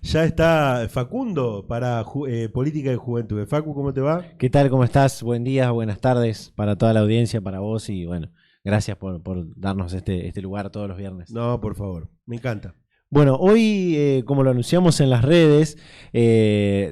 Ya está Facundo para Política de Juventud. Facu, ¿cómo te va? ¿Qué tal? ¿Cómo estás? Buen día, buenas tardes para toda la audiencia, para vos y bueno, gracias por darnos este lugar todos los viernes. No, por favor, me encanta. Bueno, hoy, como lo anunciamos en las redes,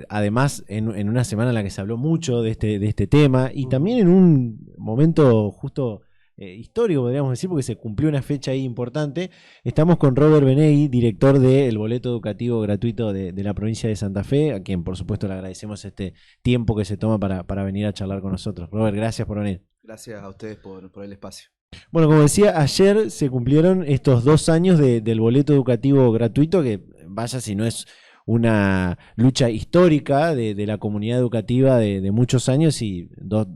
además en una semana en la que se habló mucho de este tema y también en un momento justo histórico, podríamos decir, porque se cumplió una fecha ahí importante, estamos con Robert Benegui, director del boleto educativo gratuito de la provincia de Santa Fe, a quien por supuesto le agradecemos este tiempo que se toma para venir a charlar con nosotros. Robert, gracias por venir. Gracias a ustedes por el espacio. Bueno, como decía, ayer se cumplieron estos 2 años del boleto educativo gratuito, que vaya si no es una lucha histórica de la comunidad educativa de muchos años y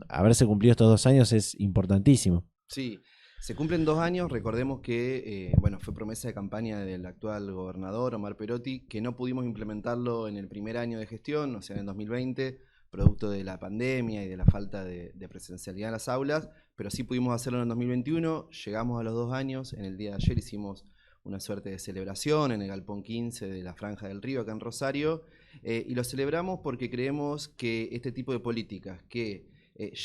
haberse cumplido estos 2 años es importantísimo. Sí, se cumplen 2 años. Recordemos que fue promesa de campaña del actual gobernador Omar Perotti, que no pudimos implementarlo en el primer año de gestión, o sea, en el 2020, producto de la pandemia y de la falta de presencialidad en las aulas, pero sí pudimos hacerlo en el 2021. Llegamos a los 2 años. En el día de ayer hicimos una suerte de celebración en el Galpón 15 de la Franja del Río, acá en Rosario, y lo celebramos porque creemos que este tipo de políticas que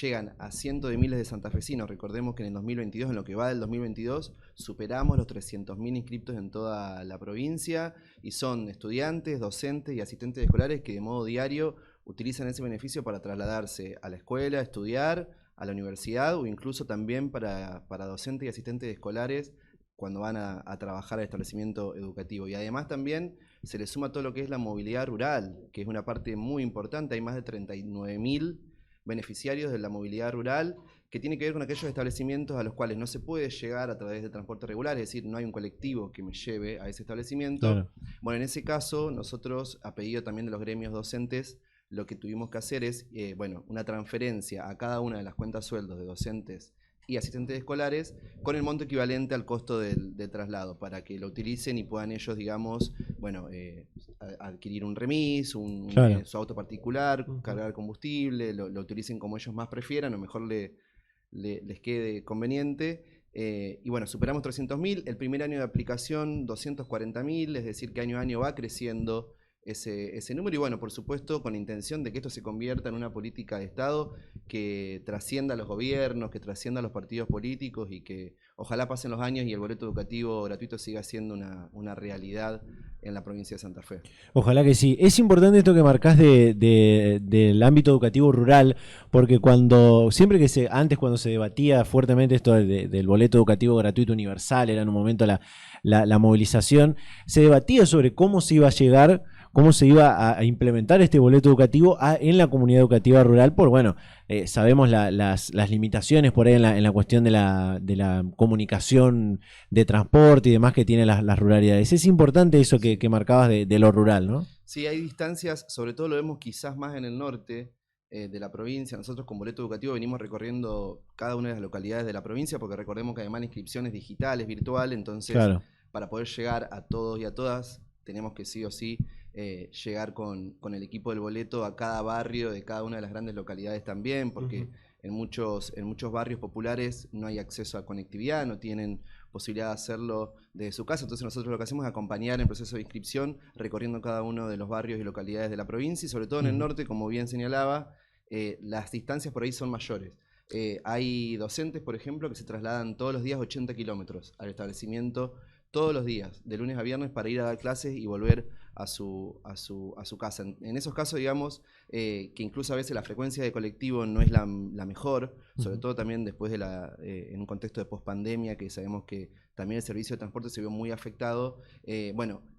llegan a cientos de miles de santafesinos. Recordemos que en el 2022, en lo que va del 2022, superamos los 300.000 inscriptos en toda la provincia y son estudiantes, docentes y asistentes escolares que de modo diario utilizan ese beneficio para trasladarse a la escuela, estudiar, a la universidad o incluso también para docentes y asistentes escolares cuando van a trabajar al establecimiento educativo. Y además también se le suma todo lo que es la movilidad rural, que es una parte muy importante. Hay más de 39.000 beneficiarios de la movilidad rural, que tiene que ver con aquellos establecimientos a los cuales no se puede llegar a través de transporte regular, es decir, no hay un colectivo que me lleve a ese establecimiento. Claro. Bueno, en ese caso, nosotros, a pedido también de los gremios docentes, lo que tuvimos que hacer es una transferencia a cada una de las cuentas sueldos de docentes y asistentes escolares con el monto equivalente al costo del traslado, para que lo utilicen y puedan ellos, digamos, adquirir un remis, claro, su auto particular, cargar combustible, lo utilicen como ellos más prefieran o mejor les quede conveniente. Y bueno, superamos 300.000, el primer año de aplicación 240.000, es decir que año a año va creciendo ese número y bueno, por supuesto, con la intención de que esto se convierta en una política de Estado que trascienda a los gobiernos, que trascienda a los partidos políticos y que ojalá pasen los años y el boleto educativo gratuito siga siendo una realidad en la provincia de Santa Fe. Ojalá que sí. Es importante esto que marcás del ámbito educativo rural, porque antes cuando se debatía fuertemente esto del boleto educativo gratuito universal, era en un momento la movilización, se debatía sobre cómo se iba a llegar, cómo se iba a implementar este boleto educativo en la comunidad educativa rural, sabemos las limitaciones por ahí en la cuestión de la comunicación de transporte y demás que tienen las ruralidades. Es importante eso que marcabas de lo rural, ¿no? Sí, hay distancias, sobre todo lo vemos quizás más en el norte de la provincia. Nosotros con boleto educativo venimos recorriendo cada una de las localidades de la provincia, porque recordemos que además la inscripción es digital, es virtual, entonces claro, para poder llegar a todos y a todas tenemos que sí o sí llegar con el equipo del boleto a cada barrio de cada una de las grandes localidades también, porque en muchos barrios populares no hay acceso a conectividad, no tienen posibilidad de hacerlo desde su casa. Entonces nosotros lo que hacemos es acompañar el proceso de inscripción recorriendo cada uno de los barrios y localidades de la provincia y sobre todo en el norte, como bien señalaba, las distancias por ahí son mayores. Hay docentes, por ejemplo, que se trasladan todos los días 80 kilómetros al establecimiento, todos los días, de lunes a viernes, para ir a dar clases y volver a su casa. En esos casos, digamos, que incluso a veces la frecuencia de colectivo no es la mejor, sobre todo también después en un contexto de pospandemia, que sabemos que también el servicio de transporte se vio muy afectado.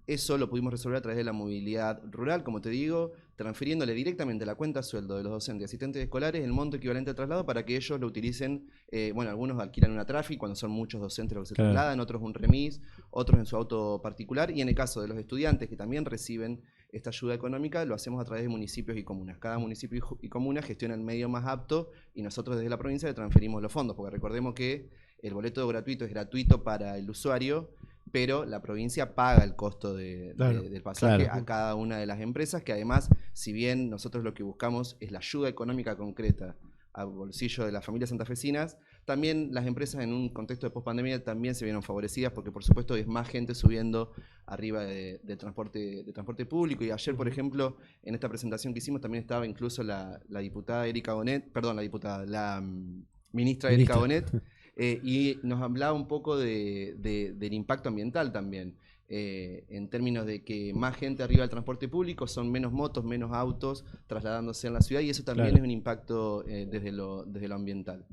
Eso lo pudimos resolver a través de la movilidad rural, como te digo, transfiriéndole directamente a la cuenta sueldo de los docentes y asistentes escolares el monto equivalente al traslado para que ellos lo utilicen. Algunos alquilan una Trafi cuando son muchos docentes los que se trasladan, otros un remis, otros en su auto particular, y en el caso de los estudiantes que también reciben esta ayuda económica, lo hacemos a través de municipios y comunas. Cada municipio y comuna gestiona el medio más apto y nosotros desde la provincia le transferimos los fondos, porque recordemos que el boleto gratuito es gratuito para el usuario, pero la provincia paga el costo del pasaje a cada una de las empresas, que además, si bien nosotros lo que buscamos es la ayuda económica concreta al bolsillo de las familias santafesinas, También las empresas en un contexto de pospandemia también se vieron favorecidas porque por supuesto es más gente subiendo arriba de transporte público. Y ayer, por ejemplo, en esta presentación que hicimos también estaba incluso la diputada Erika Bonet, perdón, la ministra Erika Bonet, y nos hablaba un poco del impacto ambiental también. En términos de que más gente arriba del transporte público, son menos motos, menos autos trasladándose en la ciudad, y eso también es un impacto desde lo ambiental.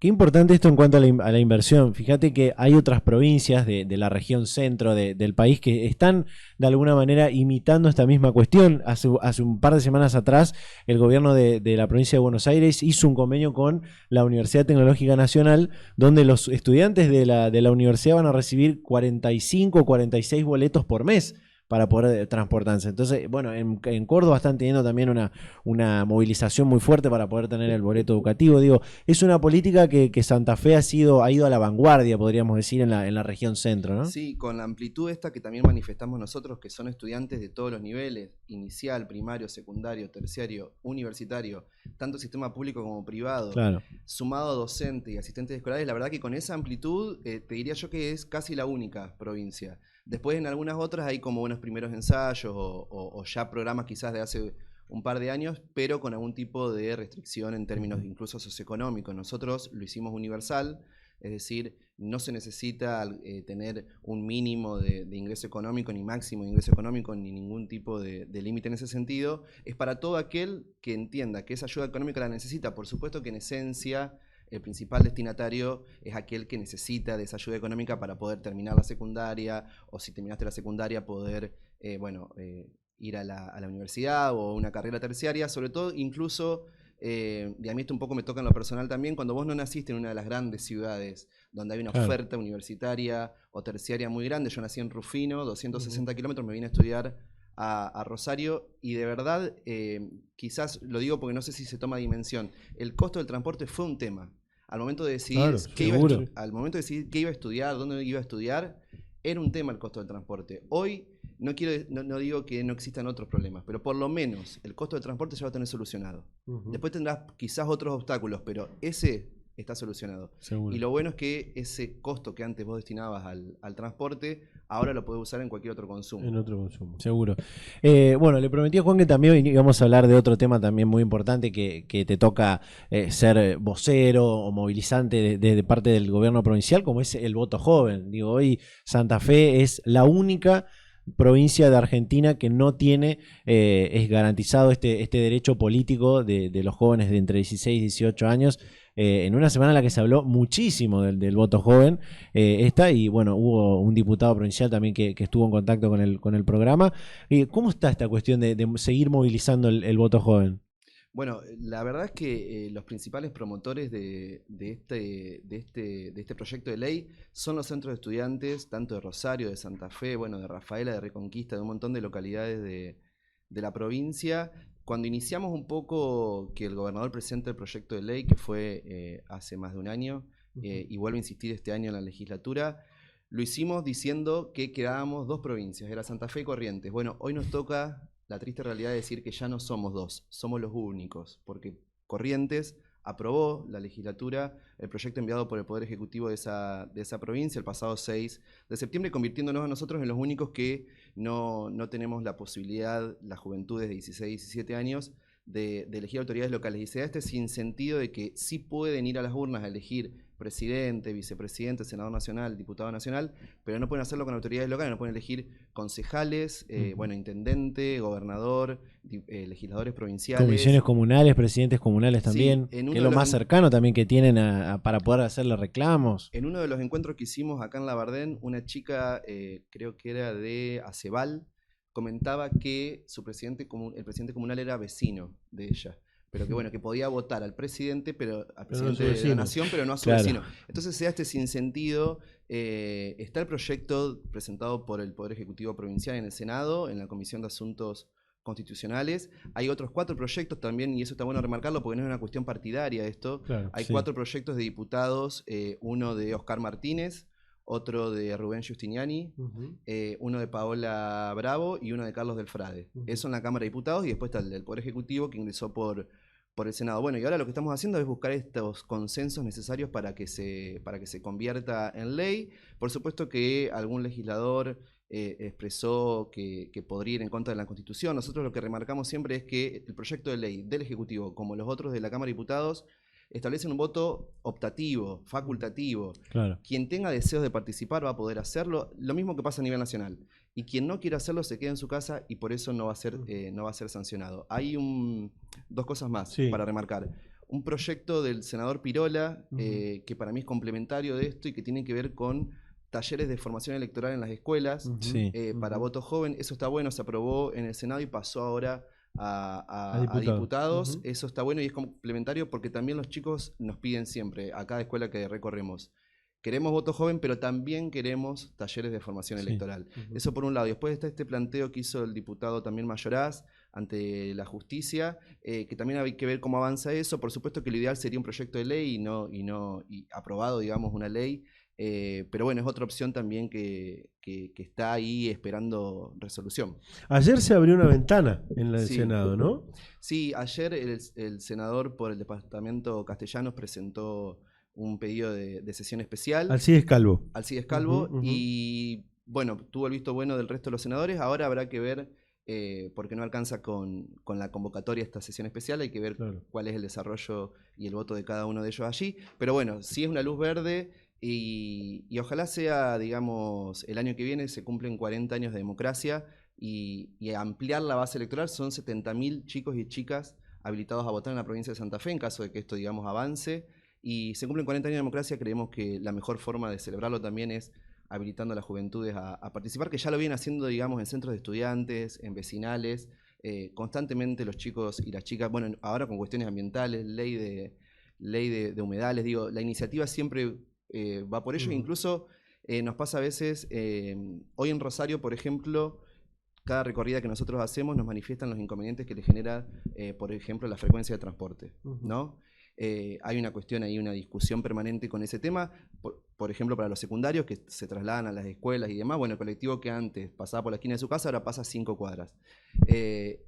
Qué importante esto en cuanto a la inversión. Fíjate que hay otras provincias de la región centro del país que están de alguna manera imitando esta misma cuestión. Hace un par de semanas atrás el gobierno de la provincia de Buenos Aires hizo un convenio con la Universidad Tecnológica Nacional, donde los estudiantes de la universidad van a recibir 45 o 46 boletos por mes para poder transportarse. Entonces, bueno, en Córdoba están teniendo también una movilización muy fuerte para poder tener el boleto educativo. Digo, es una política que Santa Fe ha ido a la vanguardia, podríamos decir, en la región centro, ¿no? Sí, con la amplitud esta que también manifestamos nosotros, que son estudiantes de todos los niveles, inicial, primario, secundario, terciario, universitario, tanto sistema público como privado, claro, sumado a docentes y asistentes escolares, la verdad que con esa amplitud te diría yo que es casi la única provincia. Después en algunas otras hay como unos primeros ensayos o ya programas quizás de hace un par de años, pero con algún tipo de restricción en términos incluso socioeconómicos. Nosotros lo hicimos universal, es decir, no se necesita tener un mínimo de ingreso económico, ni máximo de ingreso económico, ni ningún tipo de límite en ese sentido. Es para todo aquel que entienda que esa ayuda económica la necesita. Por supuesto que en esencia el principal destinatario es aquel que necesita de esa ayuda económica para poder terminar la secundaria, o si terminaste la secundaria poder ir a la universidad o una carrera terciaria, sobre todo incluso, y a mí esto un poco me toca en lo personal también, cuando vos no naciste en una de las grandes ciudades donde hay una oferta universitaria o terciaria muy grande. Yo nací en Rufino, 260 kilómetros, me vine a estudiar a Rosario, y de verdad, quizás lo digo porque no sé si se toma dimensión, el costo del transporte fue un tema. Al momento de decidir, al momento de decidir qué iba a estudiar, dónde iba a estudiar, era un tema el costo del transporte. Hoy no digo que no existan otros problemas, pero por lo menos el costo del transporte ya va a tener solucionado. Después tendrás quizás otros obstáculos, pero ese está solucionado. Seguro. Y lo bueno es que ese costo que antes vos destinabas al transporte, ahora lo podés usar en cualquier otro consumo. En otro consumo. Seguro. Bueno, le prometí a Juan que también íbamos a hablar de otro tema también muy importante que te toca ser vocero o movilizante de parte del gobierno provincial, como es el voto joven. Digo, hoy Santa Fe es la única provincia de Argentina que no tiene es garantizado este derecho político de los jóvenes de entre 16 y 18 años. En una semana en la que se habló muchísimo del voto joven, y bueno, hubo un diputado provincial también que estuvo en contacto con el programa. ¿Cómo está esta cuestión de seguir movilizando el voto joven? Bueno, la verdad es que los principales promotores de este proyecto de ley son los centros de estudiantes, tanto de Rosario, de Santa Fe, bueno, de Rafaela, de Reconquista, de un montón de localidades de la provincia. Cuando iniciamos un poco que el gobernador presente el proyecto de ley, que fue hace más de un año, y vuelve a insistir este año en la legislatura, lo hicimos diciendo que quedábamos dos provincias, era Santa Fe y Corrientes. Bueno, hoy nos toca la triste realidad de decir que ya no somos dos, somos los únicos, porque Corrientes aprobó la legislatura el proyecto enviado por el Poder Ejecutivo de esa provincia el pasado 6 de septiembre, convirtiéndonos a nosotros en los únicos que no tenemos la posibilidad, las juventudes de 16, 17 años, de elegir autoridades locales. Y se da este sinsentido de que sí pueden ir a las urnas a elegir presidente, vicepresidente, senador nacional, diputado nacional, pero no pueden hacerlo con autoridades locales, no pueden elegir concejales, intendente, gobernador, legisladores provinciales. Comisiones comunales, presidentes comunales también, sí, que es lo más cercano también que tienen para poder hacerle reclamos. En uno de los encuentros que hicimos acá en Labardén, una chica, creo que era de Aceval, comentaba que el presidente comunal era vecino de ella, pero que bueno, que podía votar al presidente, al presidente de la nación, pero no a su vecino. Entonces se da este sinsentido. Está el proyecto presentado por el Poder Ejecutivo Provincial en el Senado, en la Comisión de Asuntos Constitucionales. Hay otros 4 proyectos también, y eso está bueno remarcarlo porque no es una cuestión partidaria esto. Hay 4 proyectos de diputados, uno de Oscar Martínez, otro de Rubén Giustiniani, uno de Paola Bravo y uno de Carlos Del Frade. Eso en la Cámara de Diputados, y después está el del Poder Ejecutivo, que ingresó por por el Senado. Bueno, y ahora lo que estamos haciendo es buscar estos consensos necesarios para que se convierta en ley. Por supuesto que algún legislador expresó que podría ir en contra de la Constitución. Nosotros lo que remarcamos siempre es que el proyecto de ley del Ejecutivo, como los otros de la Cámara de Diputados, establecen un voto optativo, facultativo. Claro. Quien tenga deseos de participar va a poder hacerlo, lo mismo que pasa a nivel nacional. Y quien no quiera hacerlo se queda en su casa y por eso no va a ser sancionado. Hay dos cosas más para remarcar. Un proyecto del senador Pirola, que para mí es complementario de esto y que tiene que ver con talleres de formación electoral en las escuelas para voto joven. Eso está bueno, se aprobó en el Senado y pasó ahora a diputados. Eso está bueno y es complementario porque también los chicos nos piden siempre, a cada escuela que recorremos, queremos voto joven, pero también queremos talleres de formación electoral. Eso por un lado. Y después está este planteo que hizo el diputado también Mayoraz ante la justicia, que también hay que ver cómo avanza eso. Por supuesto que lo ideal sería un proyecto de ley y aprobado, digamos, una ley. Pero bueno, es otra opción también que está ahí esperando resolución. Ayer se abrió una ventana en el Senado, ¿no? Sí, ayer el senador por el departamento Castellanos presentó un pedido de sesión especial. Alcides Calvo. Alcides Calvo, y bueno, tuvo el visto bueno del resto de los senadores. Ahora habrá que ver, porque no alcanza con la convocatoria esta sesión especial, hay que ver cuál es el desarrollo y el voto de cada uno de ellos allí. Pero bueno, sí es una luz verde. Y ojalá sea, digamos, el año que viene se cumplen 40 años de democracia y ampliar la base electoral. Son 70.000 chicos y chicas habilitados a votar en la provincia de Santa Fe en caso de que esto, digamos, avance. Y se cumplen 40 años de democracia, creemos que la mejor forma de celebrarlo también es habilitando a las juventudes a participar, que ya lo vienen haciendo, digamos, en centros de estudiantes, en vecinales, constantemente los chicos y las chicas, bueno, ahora con cuestiones ambientales, ley de humedales, digo, la iniciativa siempre va por ello. Incluso nos pasa a veces, hoy en Rosario, por ejemplo, cada recorrida que nosotros hacemos nos manifiestan los inconvenientes que le genera, por ejemplo, la frecuencia de transporte, ¿no? Hay una cuestión ahí, una discusión permanente con ese tema, por ejemplo, para los secundarios que se trasladan a las escuelas y demás. Bueno, el colectivo que antes pasaba por la esquina de su casa ahora pasa 5 cuadras.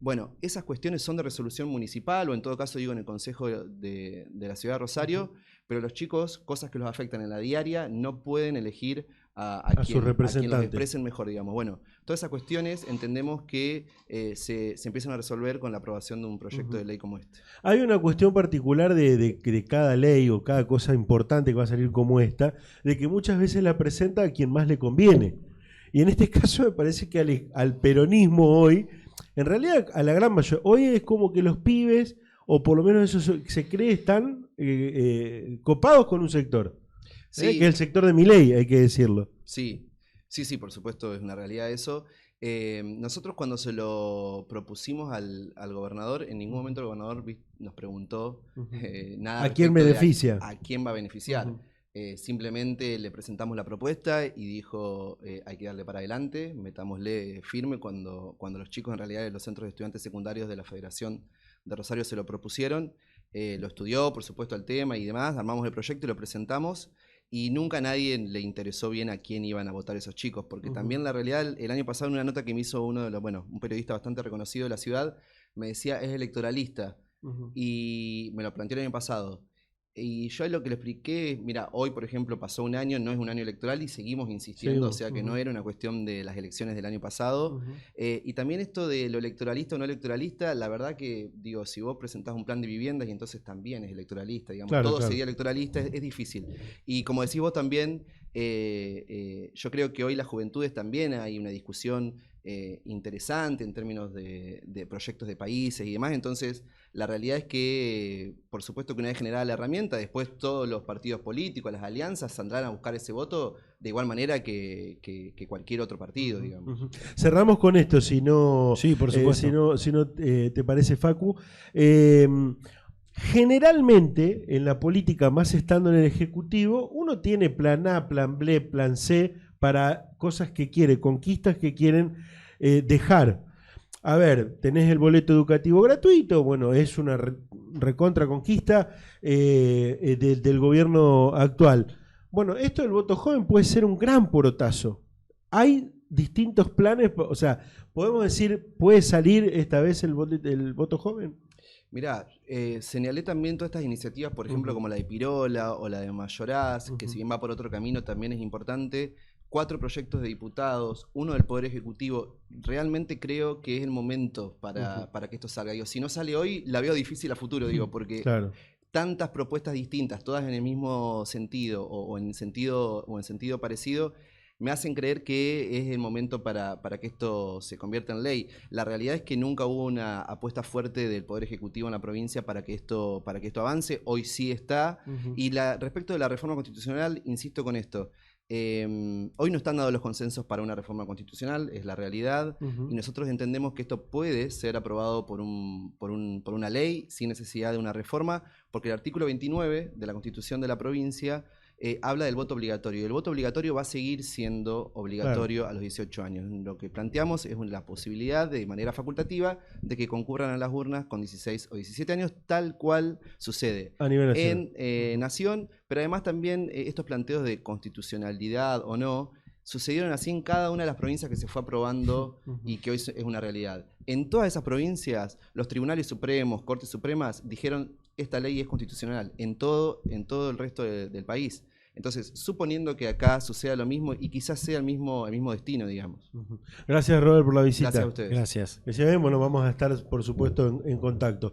Bueno, esas cuestiones son de resolución municipal o en todo caso digo en el Consejo de la Ciudad de Rosario, pero los chicos, cosas que los afectan en la diaria, no pueden elegir a quien los expresen mejor, digamos. Bueno, todas esas cuestiones entendemos que se empiezan a resolver con la aprobación de un proyecto de ley como este. Hay una cuestión particular de cada ley o cada cosa importante que va a salir como esta, de que muchas veces la presenta a quien más le conviene. Y en este caso me parece que al peronismo hoy, en realidad a la gran mayoría, hoy es como que los pibes, o por lo menos eso se cree, están copados con un sector. Que es el sector de Milei, hay que decirlo. Sí, por supuesto, es una realidad eso. Nosotros cuando se lo propusimos al gobernador, en ningún momento el gobernador nos preguntó nada. ¿A quién beneficia? A quién va a beneficiar. Simplemente le presentamos la propuesta y dijo, hay que darle para adelante, metámosle firme cuando los chicos en realidad de los centros de estudiantes secundarios de la Federación de Rosario se lo propusieron. Lo estudió, por supuesto, el tema y demás, armamos el proyecto y lo presentamos. Y nunca a nadie le interesó bien a quién iban a votar esos chicos, porque también la realidad, el año pasado en una nota que me hizo un periodista bastante reconocido de la ciudad, me decía, es electoralista, y me lo planteó el año pasado. Y yo lo que le expliqué, mira, hoy por ejemplo pasó un año, no es un año electoral y seguimos insistiendo, o sea que no era una cuestión de las elecciones del año pasado. Y también esto de lo electoralista o no electoralista, la verdad que, digo, si vos presentás un plan de viviendas y entonces también es electoralista, digamos, todo sería electoralista, es difícil. Y como decís vos también, yo creo que hoy las juventudes también hay una discusión interesante en términos de proyectos de países y demás. Entonces la realidad es que por supuesto que una vez generada la herramienta, después todos los partidos políticos, las alianzas saldrán a buscar ese voto de igual manera que cualquier otro partido, digamos. Cerramos con esto, si no, sí, por supuesto. si no te parece, Facu. Generalmente en la política, más estando en el Ejecutivo, uno tiene plan A, plan B, plan C para cosas que quiere, conquistas que quieren dejar. A ver, tenés el boleto educativo gratuito, bueno, es una recontra conquista del gobierno actual. Bueno, esto del voto joven puede ser un gran porotazo. Hay distintos planes, o sea, podemos decir, ¿puede salir esta vez el voto joven? Mirá, señalé también todas estas iniciativas, por ejemplo, como la de Pirola o la de Mayoraz, que si bien va por otro camino también es importante. 4 proyectos de diputados, uno del Poder Ejecutivo. Realmente creo que es el momento para que esto salga. Digo, si no sale hoy, la veo difícil a futuro, digo, porque Claro. tantas propuestas distintas, todas en el mismo sentido o en sentido parecido, me hacen creer que es el momento para que esto se convierta en ley. La realidad es que nunca hubo una apuesta fuerte del Poder Ejecutivo en la provincia para que esto avance. Hoy sí está. Y respecto de la reforma constitucional, insisto con esto. Hoy no están dados los consensos para una reforma constitucional, es la realidad, y nosotros entendemos que esto puede ser aprobado por una ley sin necesidad de una reforma, porque el artículo 29 de la Constitución de la provincia habla del voto obligatorio, y el voto obligatorio va a seguir siendo obligatorio a los 18 años. Lo que planteamos es la posibilidad de manera facultativa de que concurran a las urnas con 16 o 17 años, tal cual sucede A nivel nacional. en Nación, pero además también estos planteos de constitucionalidad o no sucedieron así en cada una de las provincias que se fue aprobando y que hoy es una realidad. En todas esas provincias, los tribunales supremos, cortes supremas, dijeron esta ley es constitucional en todo el resto del país. Entonces, suponiendo que acá suceda lo mismo y quizás sea el mismo destino, digamos. Gracias, Robert, por la visita. Gracias a ustedes. Gracias. Que se ven, bueno, vamos a estar, por supuesto, en contacto.